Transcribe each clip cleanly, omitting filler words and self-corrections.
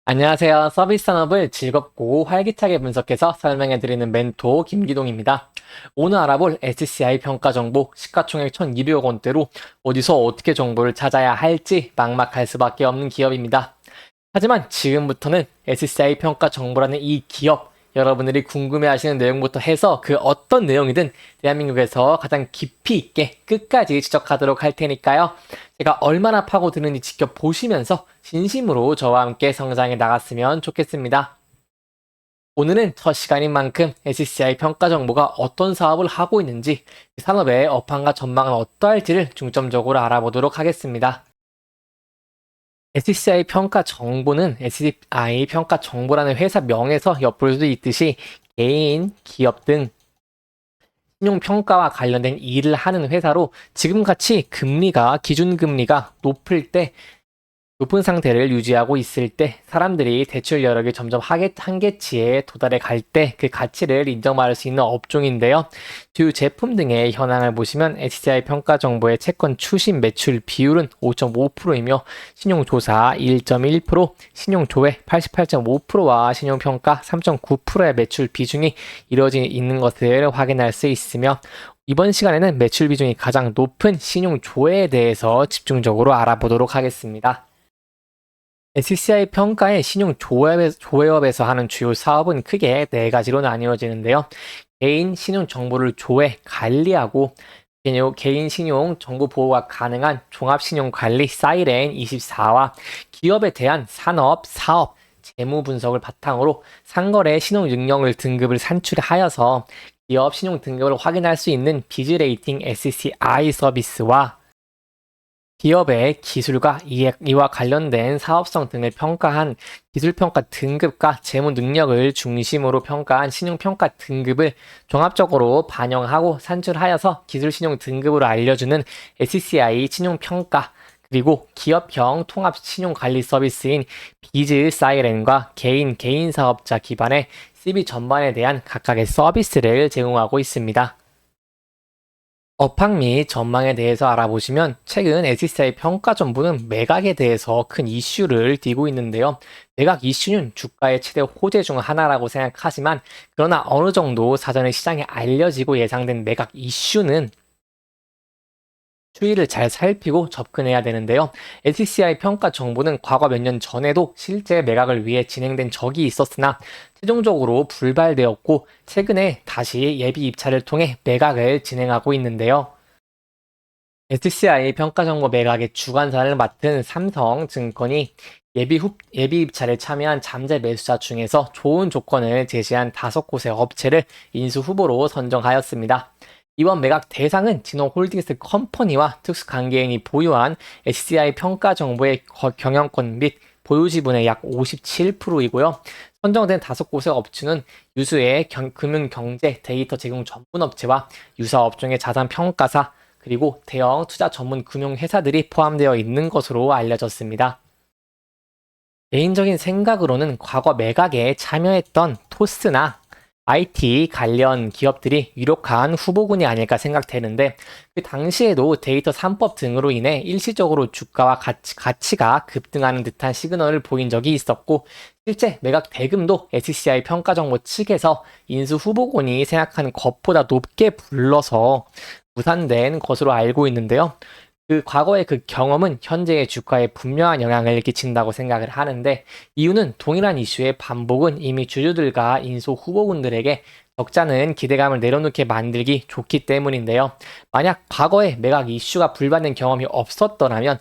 안녕하세요. 서비스 산업을 즐겁고 활기차게 분석해서 설명해드리는 멘토 김기동입니다. 오늘 알아볼 SCI 평가 정보 시가총액 1,200억 원대로 어디서 어떻게 정보를 찾아야 할지 막막할 수밖에 없는 기업입니다. 하지만 지금부터는 SCI 평가 정보라는 이 기업, 여러분들이 궁금해하시는 내용부터 해서 그 어떤 내용이든 대한민국에서 가장 깊이 있게 끝까지 지적하도록 할 테니까요. 제가 얼마나 파고드는지 지켜보시면서 진심으로 저와 함께 성장해 나갔으면 좋겠습니다. 오늘은 첫 시간인 만큼 SCI 평가 정보가 어떤 사업을 하고 있는지, 그 산업의 업황과 전망은 어떠할지를 중점적으로 알아보도록 하겠습니다. SCI 평가 정보는 SCI 평가 정보라는 회사 명에서 엿볼 수 있듯이 개인, 기업 등 신용평가와 관련된 일을 하는 회사로 지금같이 기준금리가 높은 상태를 유지하고 있을 때 사람들이 대출 여력이 점점 한계치에 도달해 갈 때 그 가치를 인정받을 수 있는 업종인데요. 주요 제품 등의 현황을 보시면 SCI 평가 정보의 채권 추심 매출 비율은 5.5%이며 신용조사 1.1%, 신용조회 88.5%와 신용평가 3.9%의 매출 비중이 이루어져 있는 것을 확인할 수 있으며 이번 시간에는 매출 비중이 가장 높은 신용조회에 대해서 집중적으로 알아보도록 하겠습니다. SCI 평가의 조회업에서 하는 주요 사업은 크게 네 가지로 나뉘어지는데요. 개인 신용 정보를 관리하고 개인 신용 정보 보호가 가능한 종합신용관리 사이렌 24와 기업에 대한 사업, 재무 분석을 바탕으로 상거래 신용 능력을 등급을 산출하여서 기업 신용 등급을 확인할 수 있는 비즈레이팅 SCI 서비스와 기업의 기술과 이와 관련된 사업성 등을 평가한 기술평가 등급과 재무 능력을 중심으로 평가한 신용평가 등급을 종합적으로 반영하고 산출하여서 기술신용 등급으로 알려주는 SCI 신용평가, 그리고 기업형 통합 신용관리 서비스인 비즈 사이렌과 개인 사업자 기반의 CB 전반에 대한 각각의 서비스를 제공하고 있습니다. 업황 및 전망에 대해서 알아보시면 최근 SCI 평가 정보는 매각에 대해서 큰 이슈를 띠고 있는데요. 매각 이슈는 주가의 최대 호재 중 하나라고 생각하지만 그러나 어느 정도 사전에 시장에 알려지고 예상된 매각 이슈는 추이를 잘 살피고 접근해야 되는데요. SCI 평가 정보는 과거 몇 년 전에도 실제 매각을 위해 진행된 적이 있었으나 최종적으로 불발되었고 최근에 다시 예비 입찰을 통해 매각을 진행하고 있는데요. SCI 평가정보 매각의 주관사를 맡은 삼성증권이 예비 입찰에 참여한 잠재 매수자 중에서 좋은 조건을 제시한 5곳의 업체를 인수 후보로 선정하였습니다. 이번 매각 대상은 진호홀딩스 컴퍼니와 특수관계인이 보유한 SCI 평가 정보의 경영권 및 보유 지분의 약 57%이고요. 선정된 5곳의 업체는 유수의 금융 경제 데이터 제공 전문 업체와 유사 업종의 자산 평가사, 그리고 대형 투자 전문 금융 회사들이 포함되어 있는 것으로 알려졌습니다. 개인적인 생각으로는 과거 매각에 참여했던 토스나 IT 관련 기업들이 유력한 후보군이 아닐까 생각되는데 그 당시에도 데이터 3법 등으로 인해 일시적으로 주가와 가치가 급등하는 듯한 시그널을 보인 적이 있었고 실제 매각 대금도 SCI 평가정보 측에서 인수 후보군이 생각하는 것보다 높게 불러서 무산된 것으로 알고 있는데요. 그 과거의 그 경험은 현재의 주가에 분명한 영향을 끼친다고 생각을 하는데 이유는 동일한 이슈의 반복은 이미 주주들과 인수 후보군들에게 적잖은 기대감을 내려놓게 만들기 좋기 때문인데요. 만약 과거에 매각 이슈가 불받는 경험이 없었더라면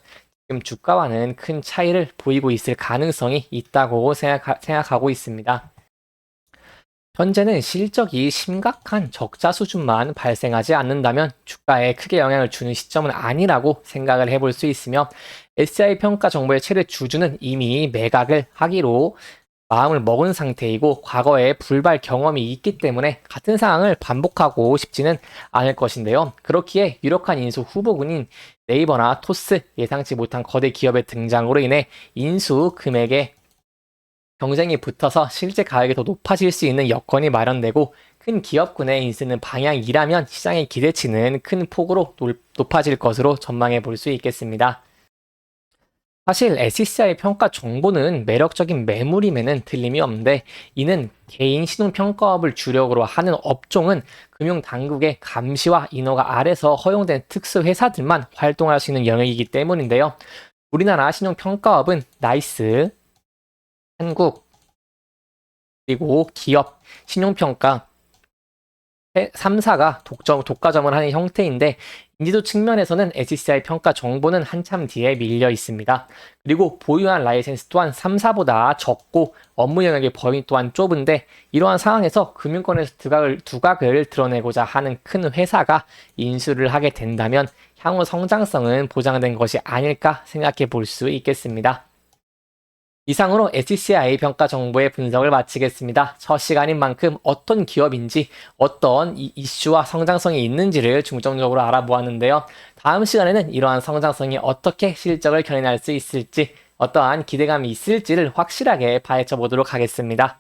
지금 주가와는 큰 차이를 보이고 있을 가능성이 있다고 생각하고 있습니다. 현재는 실적이 심각한 적자 수준만 발생하지 않는다면 주가에 크게 영향을 주는 시점은 아니라고 생각을 해볼 수 있으며 SCI 평가 정보의 최대 주주는 이미 매각을 하기로 마음을 먹은 상태이고 과거에 불발 경험이 있기 때문에 같은 상황을 반복하고 싶지는 않을 것인데요. 그렇기에 유력한 인수 후보군인 네이버나 토스, 예상치 못한 거대 기업의 등장으로 인해 인수 금액에 경쟁이 붙어서 실제 가격이 더 높아질 수 있는 여건이 마련되고 큰 기업군의 인수는 방향이라면 시장의 기대치는 큰 폭으로 높아질 것으로 전망해 볼 수 있겠습니다. 사실 SECI 평가 정보는 매력적인 매물임에는 틀림이 없는데, 이는 개인 신용평가업을 주력으로 하는 업종은 금융당국의 감시와 인허가 아래서 허용된 특수 회사들만 활동할 수 있는 영역이기 때문인데요. 우리나라 신용평가업은 나이스, 한국, 그리고 기업, 신용평가, 3사가 독과점을 하는 형태인데, 인지도 측면에서는 SECI 평가 정보는 한참 뒤에 밀려 있습니다. 그리고 보유한 라이센스 또한 3사보다 적고 업무 영역의 범위 또한 좁은데, 이러한 상황에서 금융권에서 두각을 드러내고자 하는 큰 회사가 인수를 하게 된다면 향후 성장성은 보장된 것이 아닐까 생각해 볼 수 있겠습니다. 이상으로 SECI 평가 정보의 분석을 마치겠습니다. 첫 시간인 만큼 어떤 기업인지 어떤 이슈와 성장성이 있는지를 중점적으로 알아보았는데요. 다음 시간에는 이러한 성장성이 어떻게 실적을 견인할 수 있을지, 어떠한 기대감이 있을지를 확실하게 파헤쳐 보도록 하겠습니다.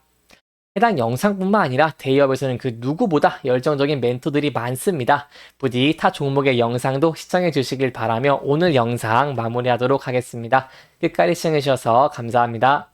해당 영상뿐만 아니라 대기업에서는 그 누구보다 열정적인 멘토들이 많습니다. 부디 타 종목의 영상도 시청해 주시길 바라며 오늘 영상 마무리하도록 하겠습니다. 끝까지 시청해 주셔서 감사합니다.